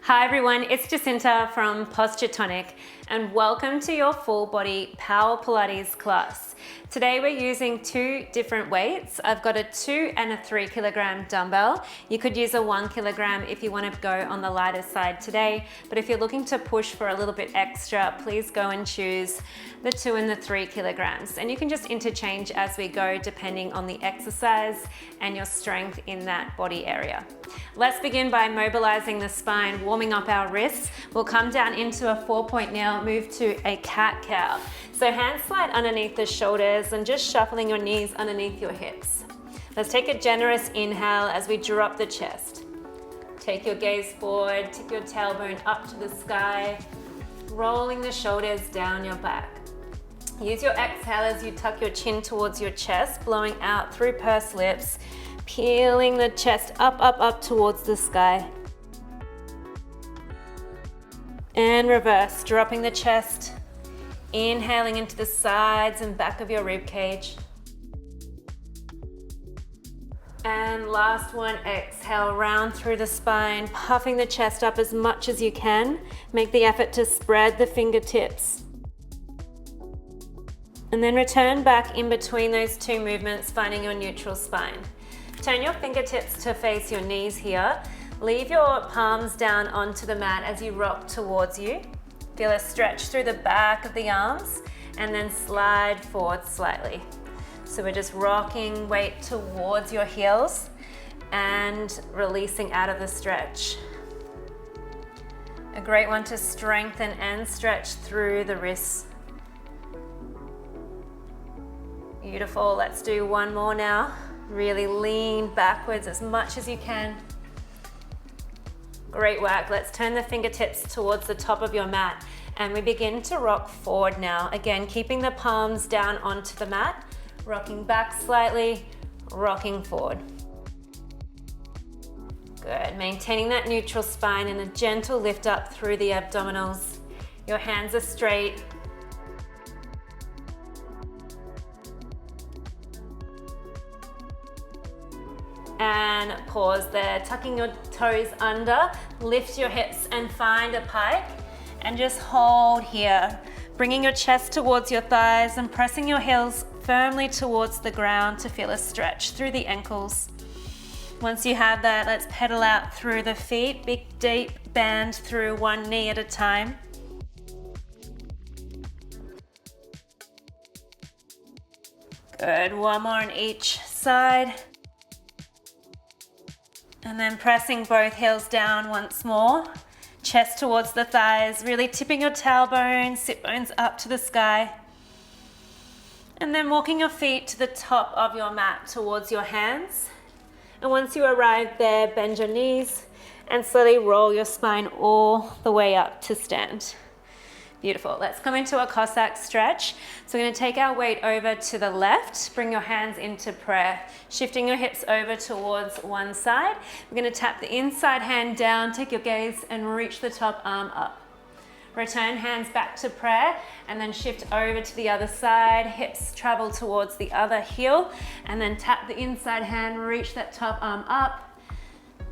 Hi everyone, it's Jacinta from Posture Tonic and welcome to your full body Power Pilates class. Today we're using two different weights. I've got a 2 and a 3 kilogram dumbbell. You could use a 1 kilogram if you want to go on the lighter side today, but if you're looking to push for a little bit extra, please go and choose the 2 and the 3 kilograms. And you can just interchange as we go depending on the exercise and your strength in that body area. Let's begin by mobilizing the spine, warming up our wrists. We'll come down into a 4-point now, move to a cat-cow. So hands slide underneath the shoulders and just shuffling your knees underneath your hips. Let's take a generous inhale as we drop the chest. Take your gaze forward, take your tailbone up to the sky, rolling the shoulders down your back. Use your exhale as you tuck your chin towards your chest, blowing out through pursed lips, peeling the chest up towards the sky. And reverse, dropping the chest, inhaling into the sides and back of your rib cage. And last one, exhale, round through the spine, puffing the chest up as much as you can. Make the effort to spread the fingertips. And then return back in between those two movements, finding your neutral spine. Turn your fingertips to face your knees here. Leave your palms down onto the mat as you rock towards you. Feel a stretch through the back of the arms and then slide forward slightly. So we're just rocking weight towards your heels and releasing out of the stretch. A great one to strengthen and stretch through the wrists. Beautiful, let's do one more now. Really lean backwards as much as you can. Great work. Let's turn the fingertips towards the top of your mat and we begin to rock forward now. Again, keeping the palms down onto the mat, rocking back slightly, rocking forward. Good. Maintaining that neutral spine and a gentle lift up through the abdominals. Your hands are straight. And pause there, tucking your toes under, lift your hips and find a pike and just hold here, bringing your chest towards your thighs and pressing your heels firmly towards the ground to feel a stretch through the ankles. Once you have that, let's pedal out through the feet, big deep bend through one knee at a time. Good, one more on each side. And then pressing both heels down once more. Chest towards the thighs, really tipping your tailbone, sit bones up to the sky. And then walking your feet to the top of your mat towards your hands. And once you arrive there, bend your knees and slowly roll your spine all the way up to stand. Beautiful. Let's come into a Cossack stretch. So we're going to take our weight over to the left, bring your hands into prayer, shifting your hips over towards one side. We're going to tap the inside hand down, take your gaze and reach the top arm up. Return hands back to prayer and then shift over to the other side, hips travel towards the other heel and then tap the inside hand, reach that top arm up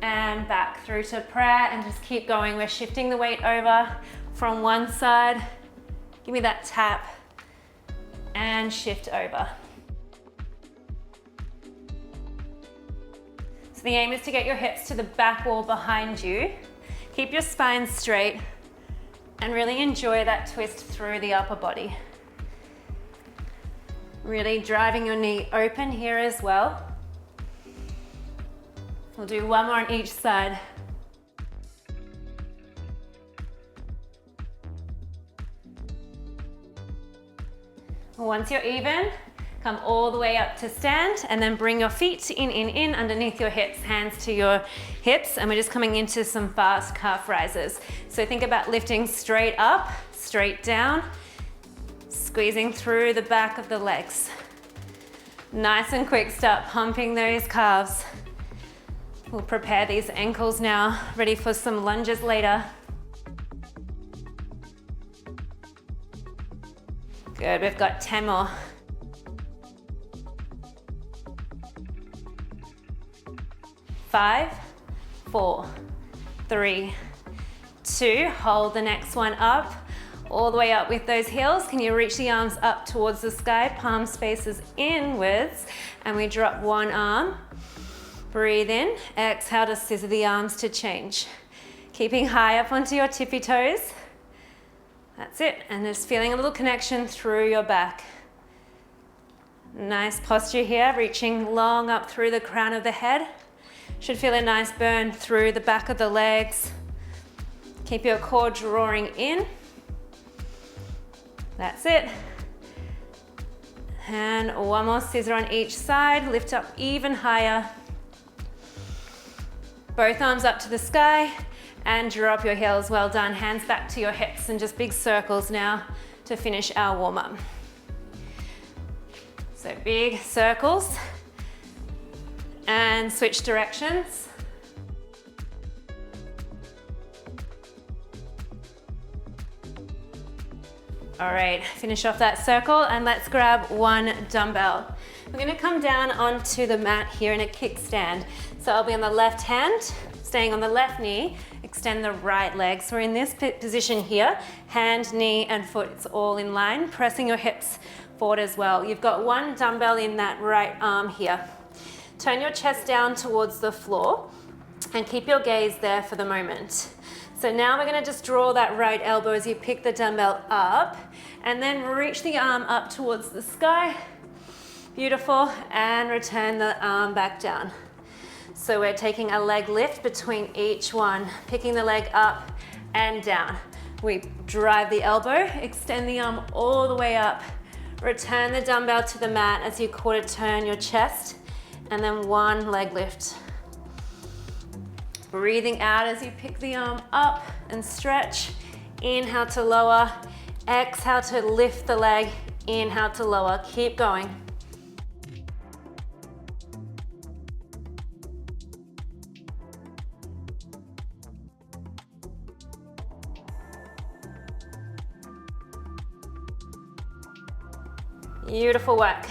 and back through to prayer and just keep going. We're shifting the weight over from one side, give me that tap and shift over. So the aim is to get your hips to the back wall behind you. Keep your spine straight and really enjoy that twist through the upper body. Really driving your knee open here as well. We'll do one more on each side. Once you're even, come all the way up to stand and then bring your feet in underneath your hips, hands to your hips, and we're just coming into some fast calf rises. So think about lifting straight up, straight down, squeezing through the back of the legs. Nice and quick, start pumping those calves. We'll prepare these ankles now, ready for some lunges later. Good, we've got 10 more. 5, 4, 3, 2, hold the next one up, all the way up with those heels. Can you reach the arms up towards the sky, palms faces inwards, and we drop one arm. Breathe in, exhale to scissor the arms to change. Keeping high up onto your tippy toes. That's it, and just feeling a little connection through your back. Nice posture here, reaching long up through the crown of the head. Should feel a nice burn through the back of the legs. Keep your core drawing in. That's it. And one more scissor on each side, lift up even higher. Both arms up to the sky and drop your heels. Well done. Hands back to your hips and just big circles now to finish our warm up. So big circles and switch directions. All right, finish off that circle and let's grab one dumbbell. We're gonna come down onto the mat here in a kickstand. So I'll be on the left hand, staying on the left knee, extend the right leg. So we're in this position here, hand, knee, and foot, it's all in line, pressing your hips forward as well. You've got one dumbbell in that right arm here. Turn your chest down towards the floor and keep your gaze there for the moment. So now we're gonna just draw that right elbow as you pick the dumbbell up and then reach the arm up towards the sky. Beautiful, and return the arm back down. So we're taking a leg lift between each one, picking the leg up and down. We drive the elbow, extend the arm all the way up, return the dumbbell to the mat as you quarter turn your chest, and then one leg lift. Breathing out as you pick the arm up and stretch. Inhale to lower, exhale to lift the leg, inhale to lower, keep going. Beautiful work.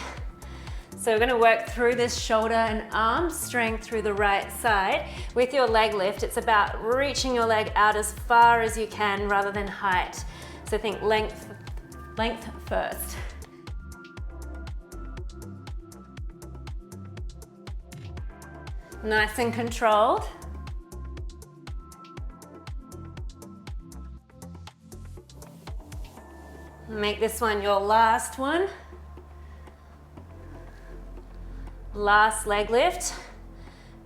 So we're gonna work through this shoulder and arm strength through the right side. With your leg lift, it's about reaching your leg out as far as you can rather than height. So think length first. Nice and controlled. Make this one your last one. Last leg lift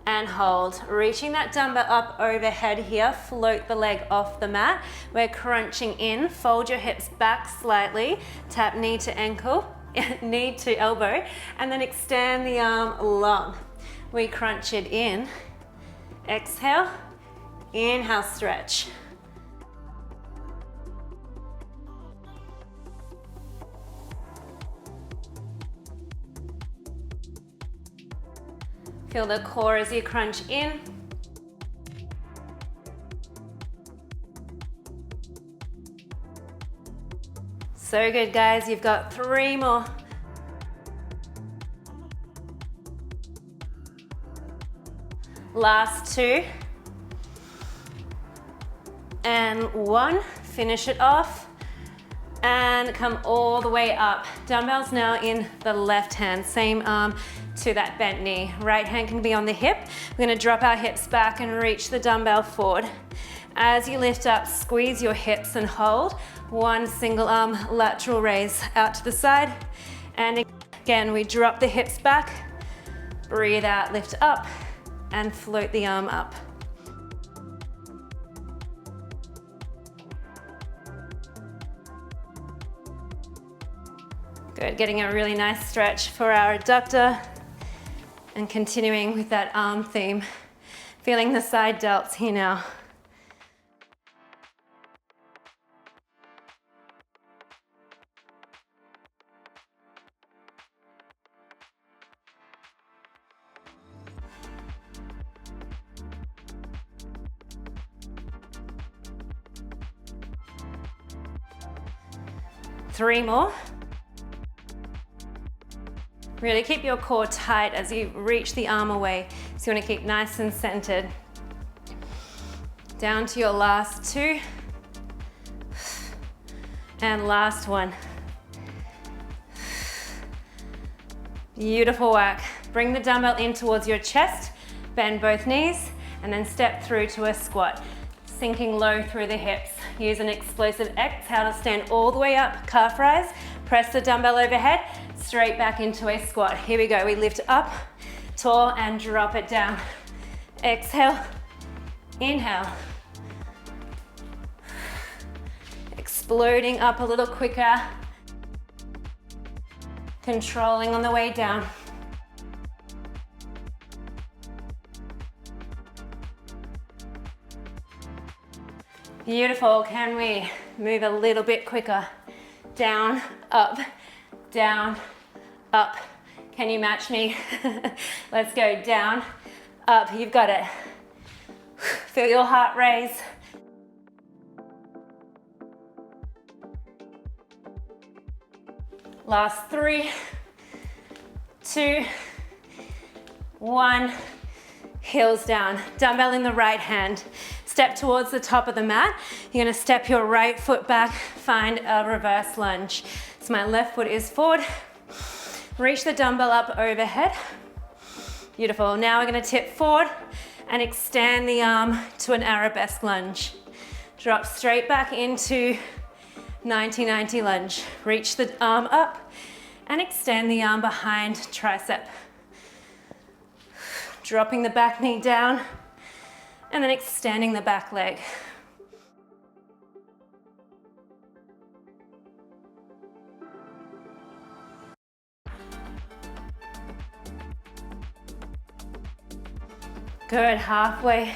and hold. Reaching that dumbbell up overhead here, float the leg off the mat. We're crunching in, fold your hips back slightly, tap knee to ankle, knee to elbow, and then extend the arm long. We crunch it in, exhale, inhale, stretch. Feel the core as you crunch in. So good, guys. You've got 3 more. Last 2. And 1. Finish it off. And come all the way up. Dumbbells now in the left hand. Same arm to that bent knee. Right hand can be on the hip. We're gonna drop our hips back and reach the dumbbell forward. As you lift up, squeeze your hips and hold. One single arm lateral raise out to the side. And again, we drop the hips back. Breathe out, lift up, and float the arm up. Good, getting a really nice stretch for our adductor. And continuing with that arm theme, feeling the side delts here now. Three more. Really keep your core tight as you reach the arm away. So you want to keep nice and centered. Down to your last two. And last one. Beautiful work. Bring the dumbbell in towards your chest, bend both knees, and then step through to a squat. Sinking low through the hips. Use an explosive exhale to stand all the way up, calf rise. Press the dumbbell overhead, straight back into a squat. Here we go, we lift up, tall, and drop it down. Exhale, inhale. Exploding up a little quicker. Controlling on the way down. Beautiful, can we move a little bit quicker? Down, up, down, up. Can you match me? Let's go down, up, you've got it. Feel your heart raise. Last 3, 2, 1. Heels down, dumbbell in the right hand. Step towards the top of the mat. You're gonna step your right foot back, find a reverse lunge. So my left foot is forward. Reach the dumbbell up overhead. Beautiful. Now we're gonna tip forward and extend the arm to an arabesque lunge. Drop straight back into 90-90 lunge. Reach the arm up and extend the arm behind tricep. Dropping the back knee down and then extending the back leg. Good, halfway.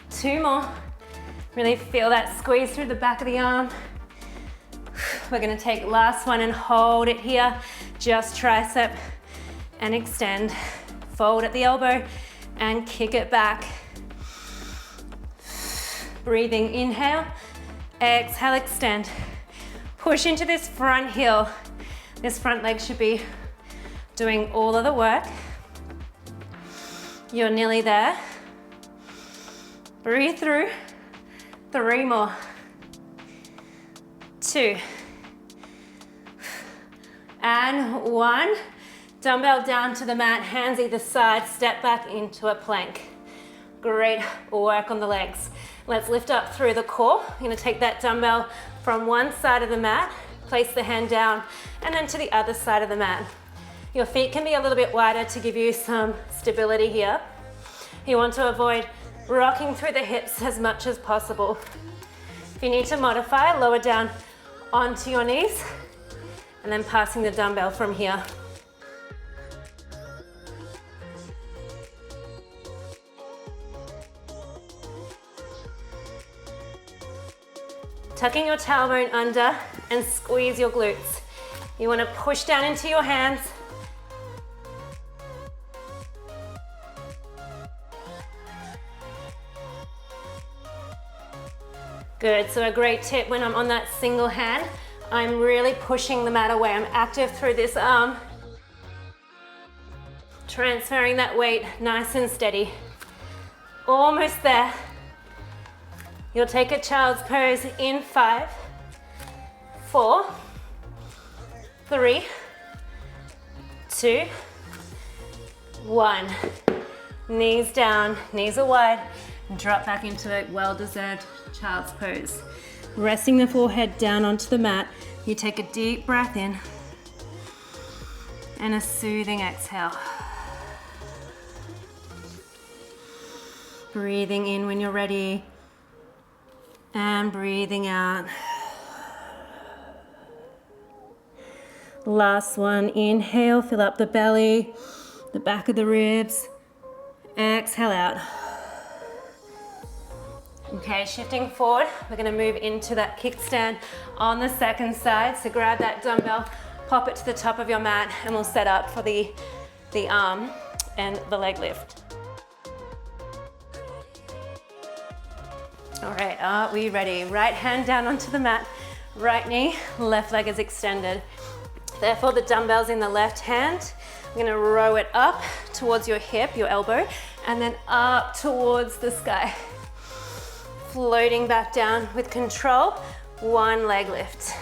Two more. Really feel that squeeze through the back of the arm. We're gonna take last one and hold it here. Just tricep and extend. Fold at the elbow and kick it back. Breathing, inhale, exhale, extend. Push into this front heel. This front leg should be doing all of the work. You're nearly there. Breathe through. 3 more. 2. And 1. Dumbbell down to the mat, hands either side, step back into a plank. Great work on the legs. Let's lift up through the core. You're gonna take that dumbbell from one side of the mat, place the hand down, and then to the other side of the mat. Your feet can be a little bit wider to give you some stability here. You want to avoid rocking through the hips as much as possible. If you need to modify, lower down onto your knees, and then passing the dumbbell from here. Tucking your tailbone under and squeeze your glutes. You want to push down into your hands. Good, so a great tip when I'm on that single hand, I'm really pushing the mat away. I'm active through this arm. Transferring that weight nice and steady. Almost there. You'll take a child's pose in 5, 4, 3, 2, 1. Knees down, knees are wide, and drop back into a well-deserved child's pose. Resting the forehead down onto the mat, you take a deep breath in and a soothing exhale. Breathing in when you're ready. And breathing out. Last one, inhale, fill up the belly, the back of the ribs. Exhale out. Okay, shifting forward, we're gonna move into that kickstand on the second side. So grab that dumbbell, pop it to the top of your mat, and we'll set up for the arm and the leg lift. All right, are we ready? Right hand down onto the mat, right knee, left leg is extended. Therefore, the dumbbell's in the left hand. We're gonna row it up towards your hip, your elbow, and then up towards the sky. Floating back down with control, one leg lift.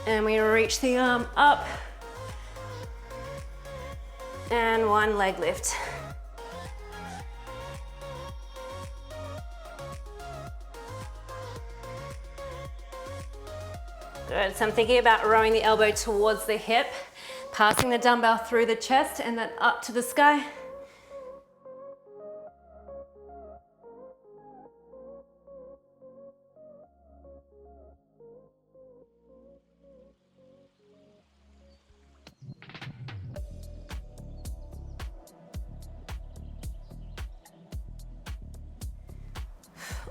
And we reach the arm up, and one leg lift. Good, so I'm thinking about rowing the elbow towards the hip, passing the dumbbell through the chest and then up to the sky.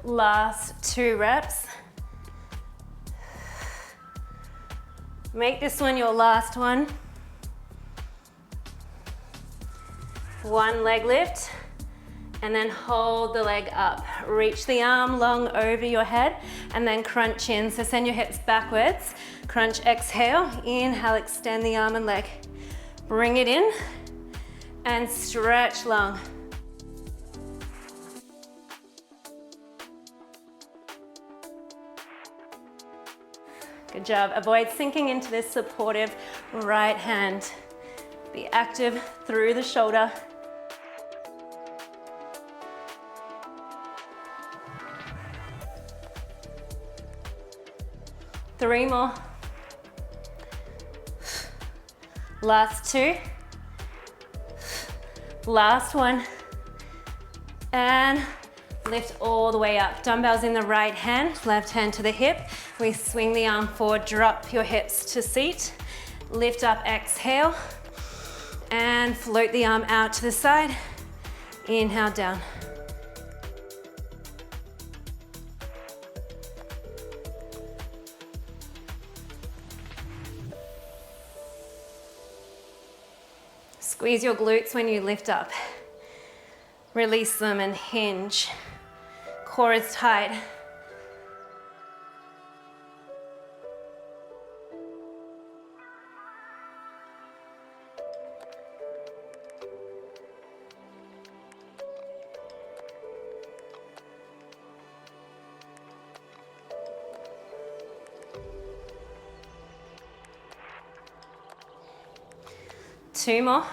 Last 2 reps. Make this one your last one. One leg lift, and then hold the leg up. Reach the arm long over your head, and then crunch in. So send your hips backwards. Crunch, exhale. Inhale, extend the arm and leg. Bring it in, and stretch long. Good job. Avoid sinking into this supportive right hand. Be active through the shoulder. Three more. Last 2. Last one. And lift all the way up. Dumbbells in the right hand, left hand to the hip. We swing the arm forward, drop your hips to seat. Lift up, exhale. And float the arm out to the side. Inhale, down. Squeeze your glutes when you lift up. Release them and hinge. Core is tight. Two more.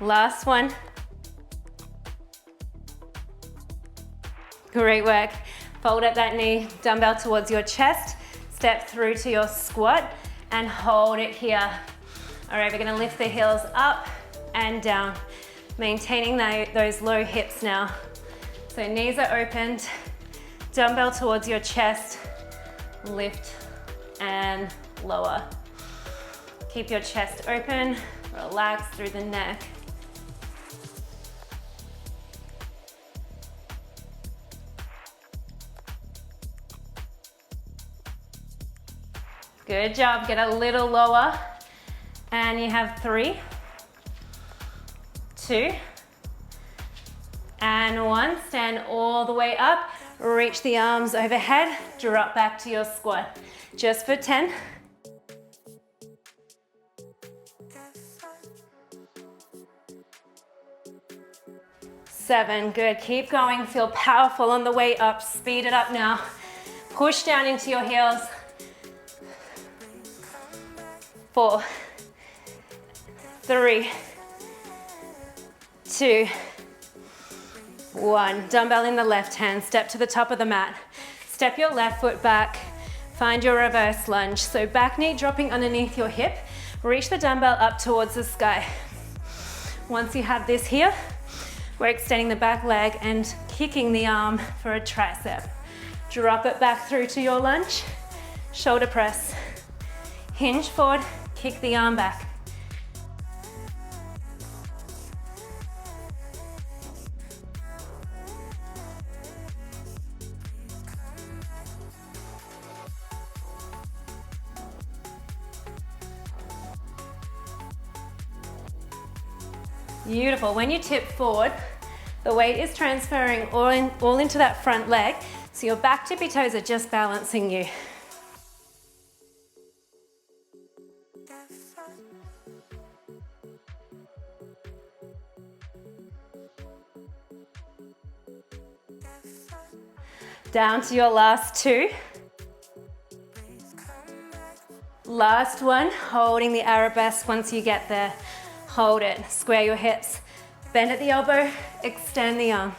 Last one. Great work. Fold up that knee, dumbbell towards your chest, step through to your squat and hold it here. All right, we're gonna lift the heels up and down, maintaining those low hips now. So knees are opened, dumbbell towards your chest, lift and lower. Keep your chest open, relax through the neck. Good job, get a little lower. And you have 3, 2, and 1. Stand all the way up, reach the arms overhead, drop back to your squat. Just for 10. 7, good, keep going, feel powerful on the way up, speed it up now. Push down into your heels. 4, 3, 2, 1. Dumbbell in the left hand, step to the top of the mat. Step your left foot back, find your reverse lunge. So back knee dropping underneath your hip, reach the dumbbell up towards the sky. Once you have this here, we're extending the back leg and kicking the arm for a tricep. Drop it back through to your lunge, shoulder press. Hinge forward, kick the arm back. Beautiful. When you tip forward, the weight is transferring all into that front leg, so your back tippy toes are just balancing you. Down to your last two. Last one, holding the arabesque. Once you get there, hold it. Square your hips, bend at the elbow, extend the arm.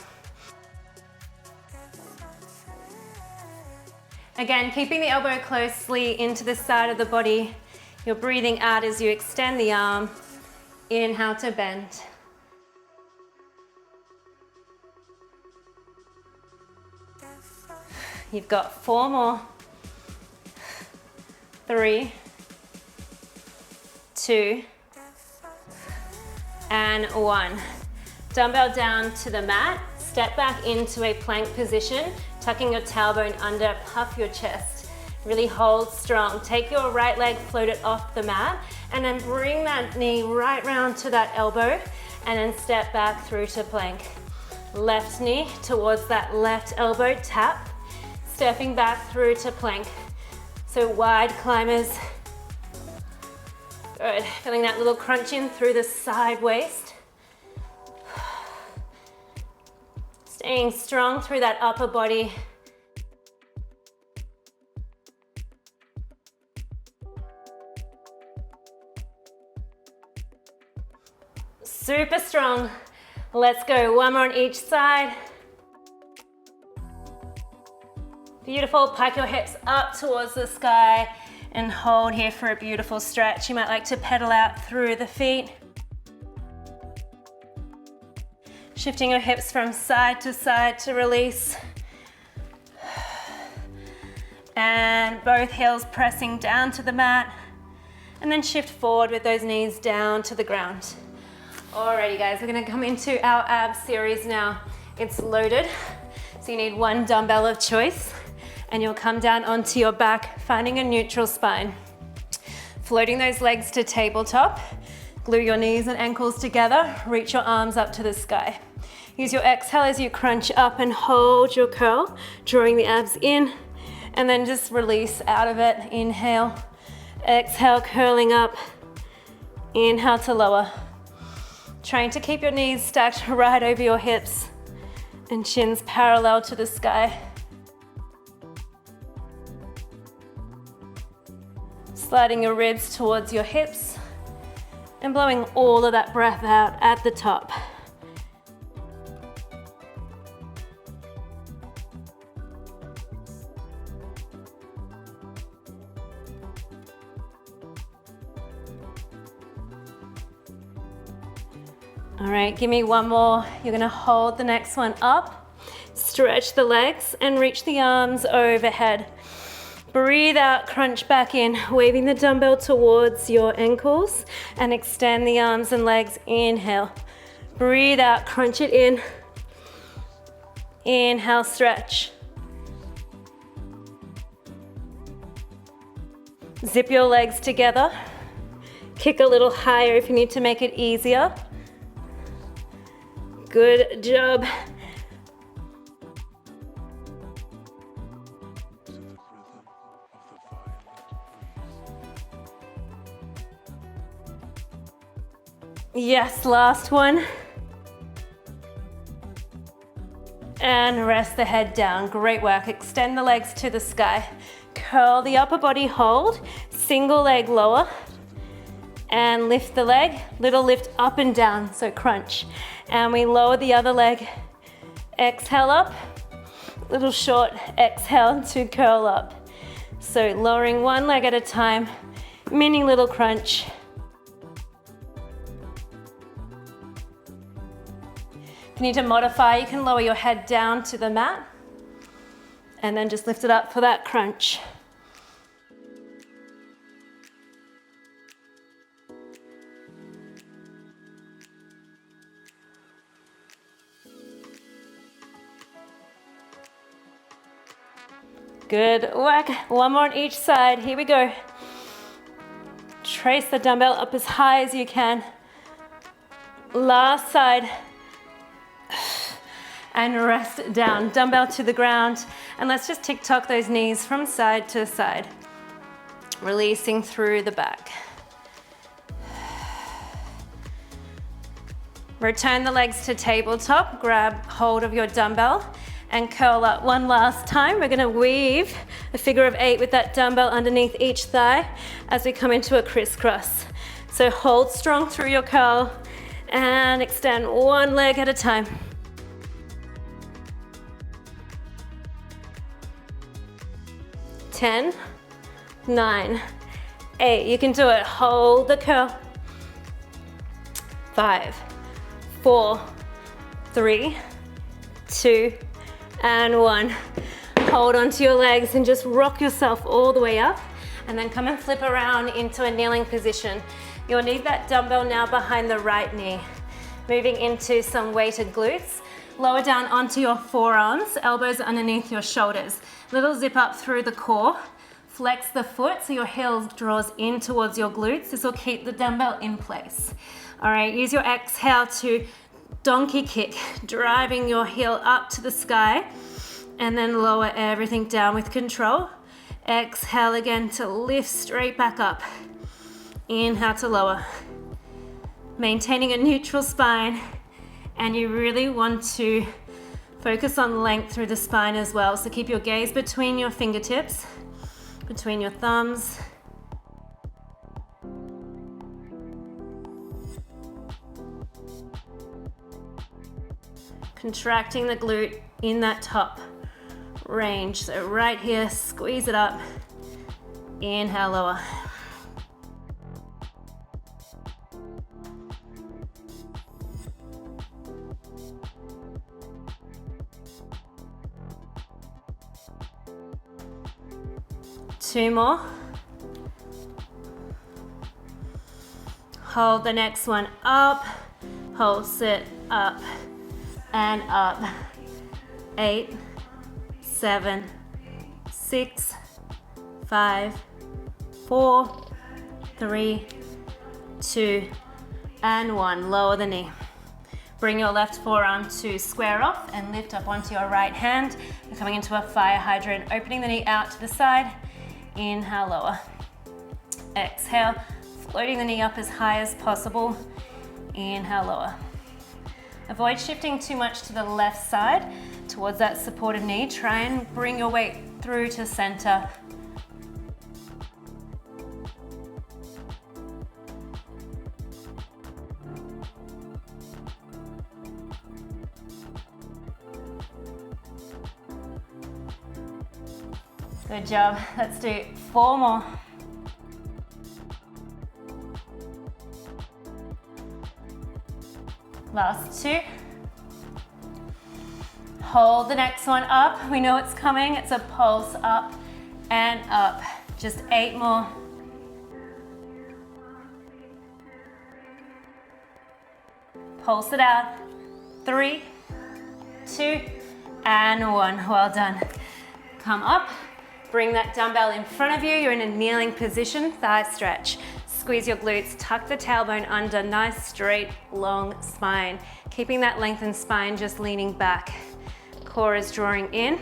Again, keeping the elbow closely into the side of the body. You're breathing out as you extend the arm. Inhale to bend. You've got 4 more. 3, 2, and 1. Dumbbell down to the mat. Step back into a plank position, tucking your tailbone under, puff your chest. Really hold strong. Take your right leg, float it off the mat, and then bring that knee right round to that elbow, and then step back through to plank. Left knee towards that left elbow, tap, stepping back through to plank. So wide climbers. Good, feeling that little crunch in through the side waist. Staying strong through that upper body. Super strong. Let's go, 1 more on each side. Beautiful, pike your hips up towards the sky and hold here for a beautiful stretch. You might like to pedal out through the feet. Shifting your hips from side to release. And both heels pressing down to the mat. And then shift forward with those knees down to the ground. Alrighty guys, we're gonna come into our abs series now. It's loaded, so you need 1 dumbbell of choice. And you'll come down onto your back, finding a neutral spine. Floating those legs to tabletop. Glue your knees and ankles together. Reach your arms up to the sky. Use your exhale as you crunch up and hold your curl, drawing the abs in, and then just release out of it. Inhale, exhale, curling up. Inhale to lower. Trying to keep your knees stacked right over your hips and shins parallel to the sky. Sliding your ribs towards your hips and blowing all of that breath out at the top. All right, give me 1 more. You're gonna hold the next one up, stretch the legs and reach the arms overhead. Breathe out, crunch back in, waving the dumbbell towards your ankles and extend the arms and legs. Inhale. Breathe out, crunch it in. Inhale, stretch. Zip your legs together. Kick a little higher if you need to make it easier. Good job. Yes, last one. And rest the head down. Great work. Extend the legs to the sky. Curl the upper body, hold. Single leg lower. And lift the leg. Little lift up and down, so crunch. And we lower the other leg. Exhale up. Little short exhale to curl up. So lowering 1 leg at a time. Mini little crunch. If you need to modify, you can lower your head down to the mat and then just lift it up for that crunch. Good work. 1 more on each side. Here we go. Trace the dumbbell up as high as you can. Last side. And rest down, dumbbell to the ground. And let's just tick-tock those knees from side to side. Releasing through the back. Return the legs to tabletop, grab hold of your dumbbell and curl up one last time. We're gonna weave a figure of 8 with that dumbbell underneath each thigh as we come into a crisscross. So hold strong through your curl and extend one leg at a time. 10, 9, 8. You can do it. Hold the curl. 5, 4, 3, 2, and 1. Hold onto your legs and just rock yourself all the way up, and then come and flip around into a kneeling position. You'll need that dumbbell now behind the right knee. Moving into some weighted glutes. Lower down onto your forearms, elbows underneath your shoulders. Little zip up through the core. Flex the foot so your heel draws in towards your glutes. This will keep the dumbbell in place. All right, use your exhale to donkey kick, driving your heel up to the sky, and then lower everything down with control. Exhale again to lift straight back up. Inhale to lower. Maintaining a neutral spine, and you really want to focus on length through the spine as well. So keep your gaze between your fingertips, between your thumbs. Contracting the glute in that top range. So right here, squeeze it up. Inhale, lower. Two more. Hold the next one up. Hold, sit, up and up. 8, 7, 6, 5, 4, 3, 2, and 1. Lower the knee. Bring your left forearm to square off and lift up onto your right hand. We're coming into a fire hydrant, opening the knee out to the side. Inhale, lower. Exhale, floating the knee up as high as possible. Inhale, lower. Avoid shifting too much to the left side towards that supportive knee. Try and bring your weight through to center. Good job. Let's do 4 more. Last 2. Hold the next one up. We know it's coming. It's a pulse up and up. Just 8 more. Pulse it out. 3, 2, and 1. Well done. Come up. Bring that dumbbell in front of you. You're in a kneeling position, thigh stretch. Squeeze your glutes, tuck the tailbone under, nice straight, long spine. Keeping that lengthened spine, just leaning back. Core is drawing in,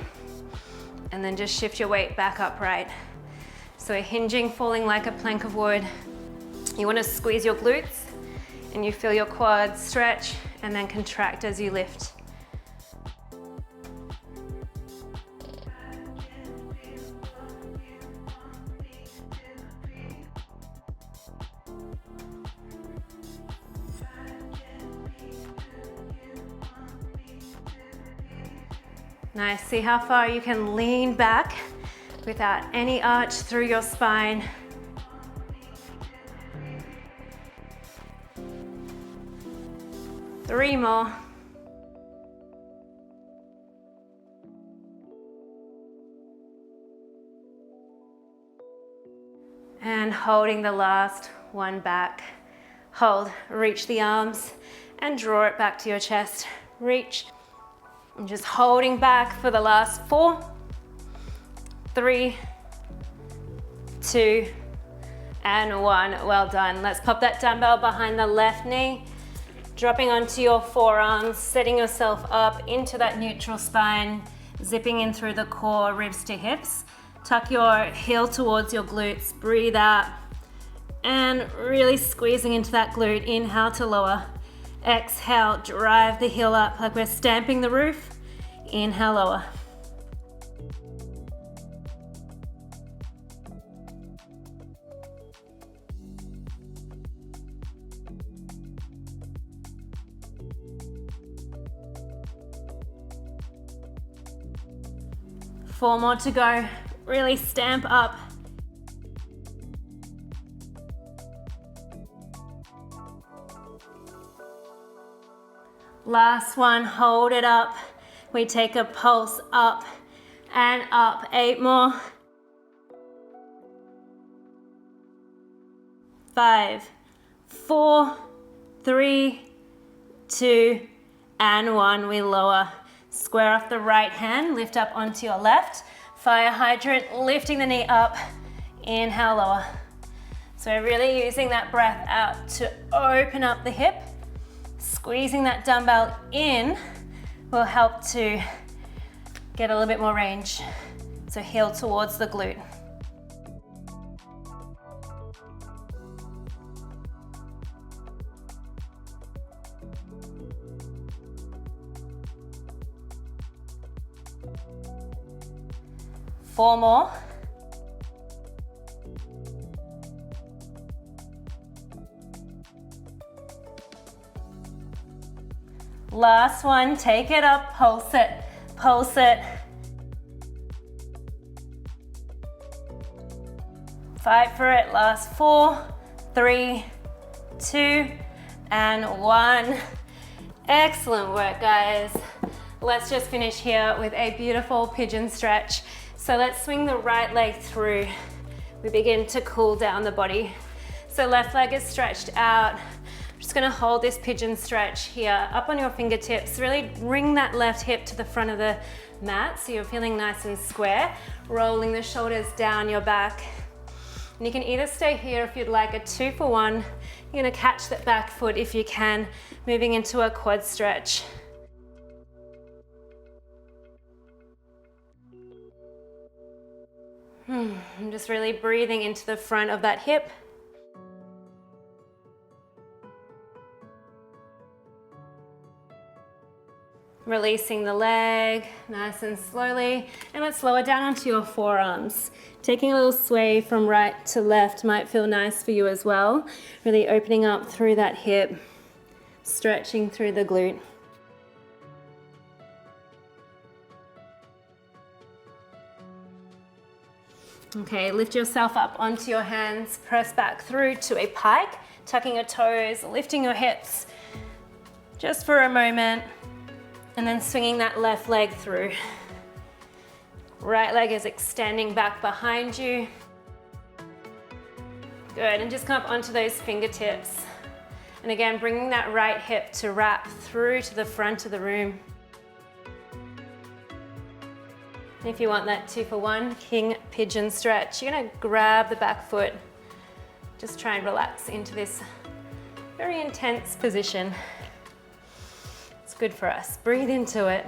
and then just shift your weight back upright. So hinging, falling like a plank of wood. You want to squeeze your glutes, and you feel your quads stretch, and then contract as you lift. Nice, see how far you can lean back without any arch through your spine. Three more. And holding the last one back. Hold, reach the arms and draw it back to your chest. Reach. And just holding back for the last 4, 3, 2, and 1. Well done. Let's pop that dumbbell behind the left knee. Dropping onto your forearms, setting yourself up into that neutral spine, zipping in through the core, ribs to hips. Tuck your heel towards your glutes, breathe out, and really squeezing into that glute. Inhale to lower. Exhale, drive the heel up like we're stamping the roof. Inhale, lower. Four more to go. Really stamp up. Last one, hold it up. We take a pulse up and up. 8 more. 5, 4, 3, 2, and 1. We lower. Square off the right hand, lift up onto your left. Fire hydrant, lifting the knee up. Inhale, lower. So we're really using that breath out to open up the hip. Squeezing that dumbbell in will help to get a little bit more range. So heel towards the glute. Four more. Last one, take it up, pulse it, pulse it. 5 for it, last 4, 3, 2, and 1. Excellent work, guys. Let's just finish here with a beautiful pigeon stretch. So let's swing the right leg through. We begin to cool down the body. So left leg is stretched out. I'm just gonna hold this pigeon stretch here, up on your fingertips. Really bring that left hip to the front of the mat so you're feeling nice and square. Rolling the shoulders down your back. And you can either stay here if you'd like a 2 for 1. You're gonna catch that back foot if you can, moving into a quad stretch. I'm just really breathing into the front of that hip. Releasing the leg, nice and slowly. And let's lower down onto your forearms. Taking a little sway from right to left might feel nice for you as well. Really opening up through that hip, stretching through the glute. Okay, lift yourself up onto your hands, press back through to a pike, tucking your toes, lifting your hips just for a moment, and then swinging that left leg through. Right leg is extending back behind you. Good, and just come up onto those fingertips. And again, bringing that right hip to wrap through to the front of the room. If you want that 2 for 1 king pigeon stretch, you're gonna grab the back foot. Just try and relax into this very intense position. It's good for us. Breathe into it.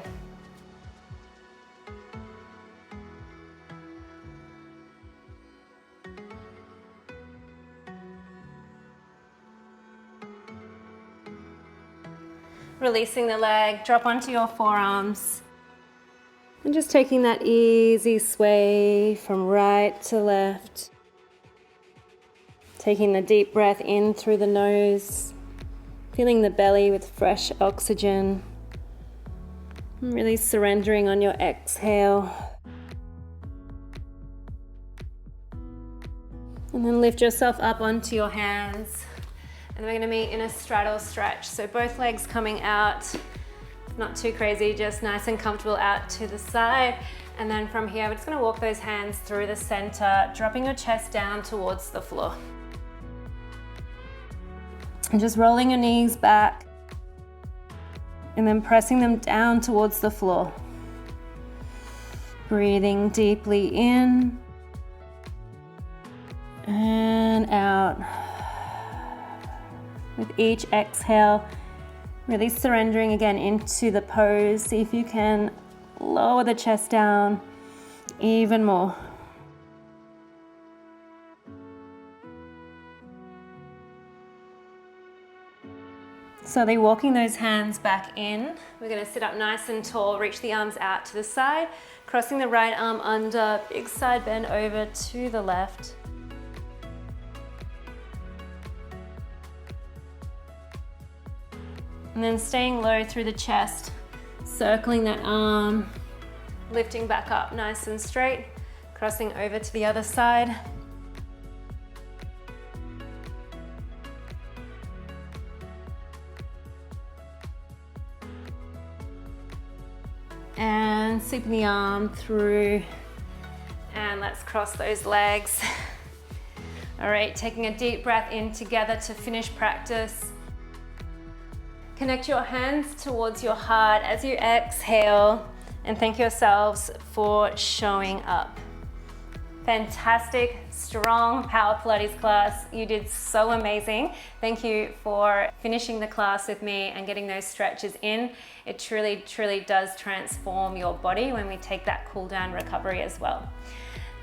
Releasing the leg, drop onto your forearms. And just taking that easy sway from right to left. Taking a deep breath in through the nose. Filling the belly with fresh oxygen. And really surrendering on your exhale. And then lift yourself up onto your hands. And we're gonna meet in a straddle stretch. So both legs coming out. Not too crazy, just nice and comfortable out to the side. And then from here, we're just gonna walk those hands through the center, dropping your chest down towards the floor. And just rolling your knees back and then pressing them down towards the floor. Breathing deeply in and out. With each exhale, Really surrendering again into the pose. See if you can lower the chest down even more. Slowly walking those hands back in. We're going to sit up nice and tall, reach the arms out to the side, crossing the right arm under, big side bend over to the left. And then staying low through the chest, circling that arm, lifting back up nice and straight, crossing over to the other side. And sweeping the arm through, and let's cross those legs. All right, taking a deep breath in together to finish practice. Connect your hands towards your heart as you exhale, and thank yourselves for showing up. Fantastic, strong Power Pilates class. You did so amazing. Thank you for finishing the class with me and getting those stretches in. It truly, truly does transform your body when we take that cool down recovery as well.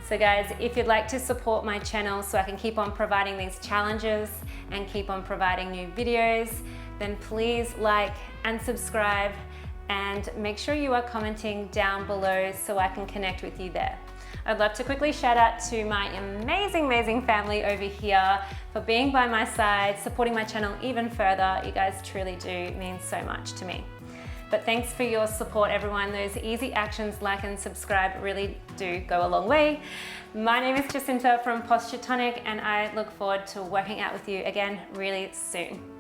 So guys, if you'd like to support my channel so I can keep on providing these challenges and keep on providing new videos, then please like and subscribe, and make sure you are commenting down below so I can connect with you there. I'd love to quickly shout out to my amazing, amazing family over here for being by my side, supporting my channel even further. You guys truly do mean so much to me. But thanks for your support, everyone. Those easy actions, like and subscribe, really do go a long way. My name is Jacinta from Posture Tonic, and I look forward to working out with you again really soon.